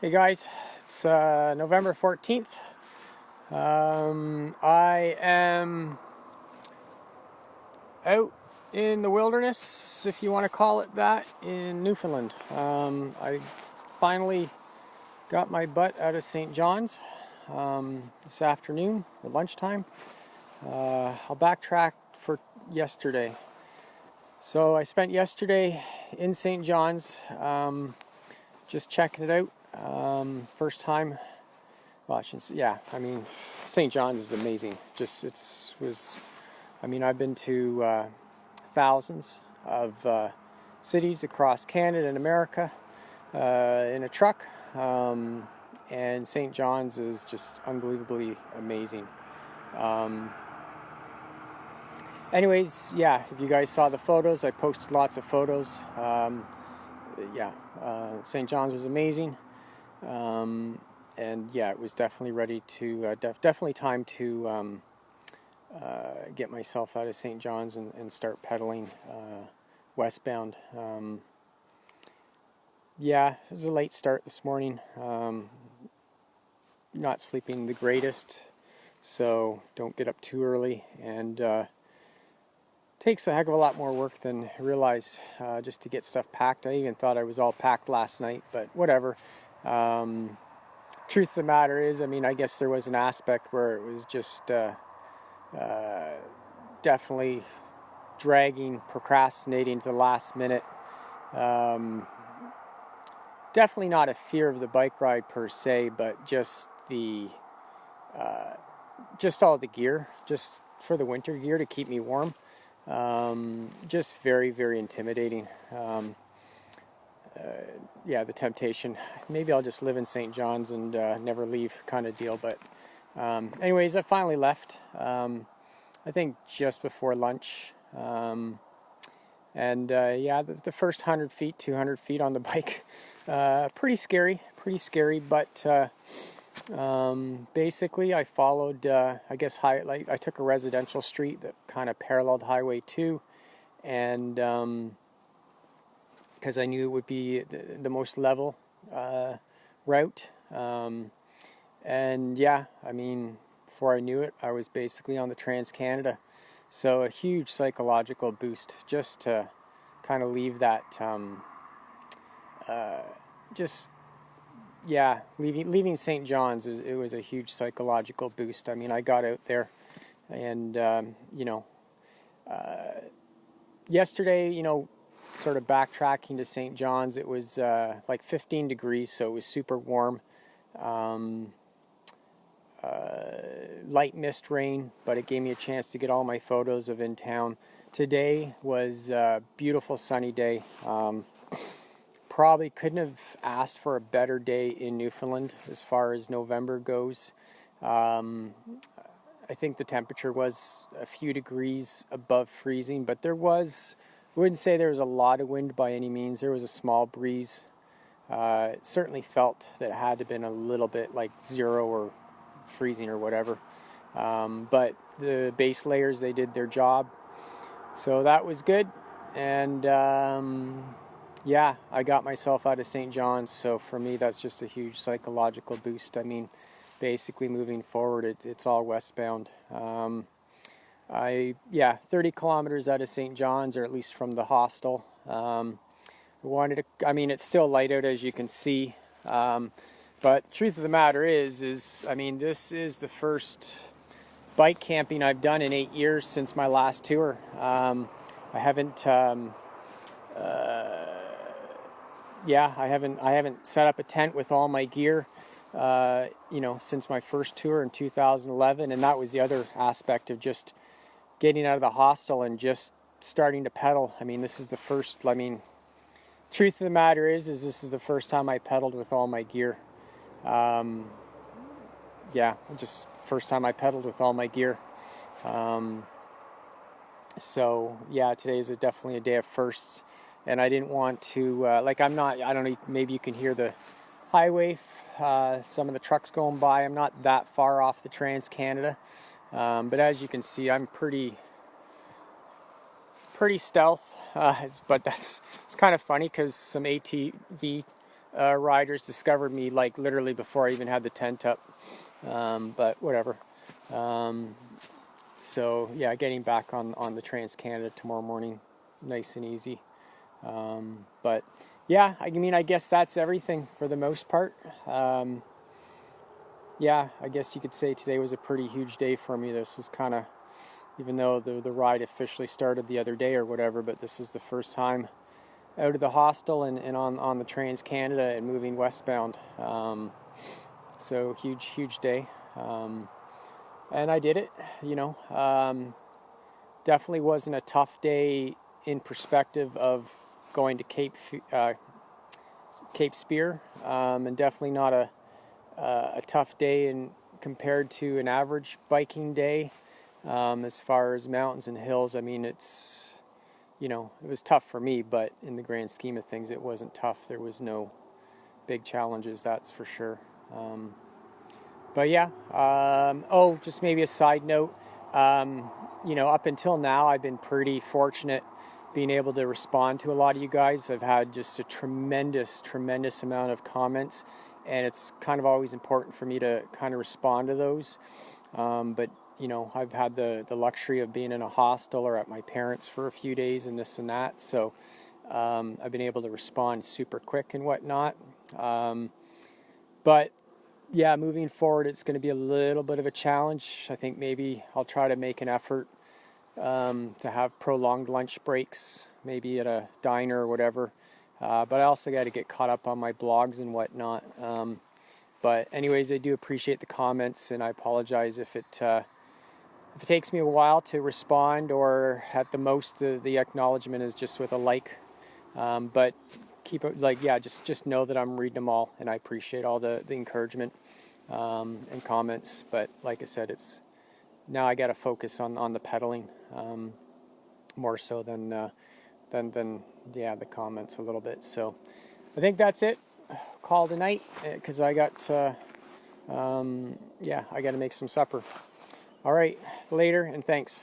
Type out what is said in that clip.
Hey guys, it's November 14th. I am out in the wilderness, if you want to call it that, in Newfoundland. I finally got my butt out of St. John's this afternoon at lunchtime. I'll backtrack for yesterday. So I spent yesterday in St. John's just checking it out. First time. Well, St. John's is amazing. I've been to thousands of cities across Canada and America in a truck, and St. John's is just unbelievably amazing. Anyways, if you guys saw the photos, I posted lots of photos. St. John's was amazing. It was definitely ready to, definitely time to get myself out of St. John's and start pedaling westbound. It was a late start this morning. Not sleeping the greatest, so don't get up too early, and takes a heck of a lot more work than I realized just to get stuff packed. I even thought I was all packed last night, but whatever. Truth of the matter is, I guess there was an aspect where it was just definitely dragging, procrastinating to the last minute. Definitely not a fear of the bike ride per se, but just all the gear, just for the winter gear to keep me warm. Just very, very intimidating. The temptation. Maybe I'll just live in St. John's and never leave kind of deal. But anyways, I finally left. I think just before lunch. The first 100 feet, 200 feet on the bike, pretty scary. But basically, I followed, I took a residential street that kind of paralleled Highway 2, and because I knew it would be the most level route. Before I knew it, I was basically on the Trans-Canada. So a huge psychological boost just to kind of leave that, leaving St. John's, it was a huge psychological boost. I got out there and, yesterday, sort of backtracking to St. John's, it was like 15 degrees, so it was super warm. Light mist rain, but it gave me a chance to get all my photos of in town. Today was a beautiful sunny day. Probably couldn't have asked for a better day in Newfoundland as far as November goes. I think the temperature was a few degrees above freezing, but I wouldn't say there was a lot of wind by any means. There was a small breeze. It certainly felt that it had to have been a little bit like zero or freezing or whatever. But the base layers, they did their job. So that was good. And I got myself out of St. John's. So for me, that's just a huge psychological boost. Basically moving forward, it's all westbound. 30 kilometers out of St. John's, or at least from the hostel. It's still light out, as you can see. But the truth of the matter is this is the first bike camping I've done in 8 years since my last tour. I haven't set up a tent with all my gear, since my first tour in 2011. And that was the other aspect of just getting out of the hostel and just starting to pedal. This is the first, truth of the matter is this is the first time I pedaled with all my gear. First time I pedaled with all my gear. Today is definitely a day of firsts. And I didn't want to, I don't know, maybe you can hear the highway, some of the trucks going by. I'm not that far off the Trans-Canada. But as you can see, I'm pretty stealth. But it's kind of funny because some ATV riders discovered me like literally before I even had the tent up. But whatever. So yeah, getting back on the Trans-Canada tomorrow morning, nice and easy. But yeah, I mean, I guess that's everything for the most part. Yeah, I guess you could say today was a pretty huge day for me. This was kind of, even though the ride officially started the other day or whatever, but this was the first time out of the hostel and on the Trans-Canada and moving westbound. So huge day. And I did it, you know. Definitely wasn't a tough day in perspective of going to Cape Spear, and definitely not a tough day in compared to an average biking day. As far as mountains and hills, I mean, it's, you know, it was tough for me, but in the grand scheme of things, it wasn't tough. There was no big challenges, that's for sure. But yeah, just maybe a side note, you know, up until now, I've been pretty fortunate being able to respond to a lot of you guys. I've had just a tremendous amount of comments, and it's kind of always important for me to kind of respond to those. But, you know, I've had the luxury of being in a hostel or at my parents' for a few days and this and that. So I've been able to respond super quick and whatnot. But yeah, moving forward, it's going to be a little bit of a challenge. I think maybe I'll try to make an effort to have prolonged lunch breaks, maybe at a diner or whatever. But I also got to get caught up on my blogs and whatnot. But anyways, I do appreciate the comments, and I apologize if it takes me a while to respond, or at the most the acknowledgement is just with a like. But keep it like, yeah, just know that I'm reading them all, and I appreciate all the encouragement and comments. But like I said, it's now I got to focus on the pedaling more so than the comments a little bit. So I think that's it. Call tonight, because I got I got to make some supper. All right, later, and thanks.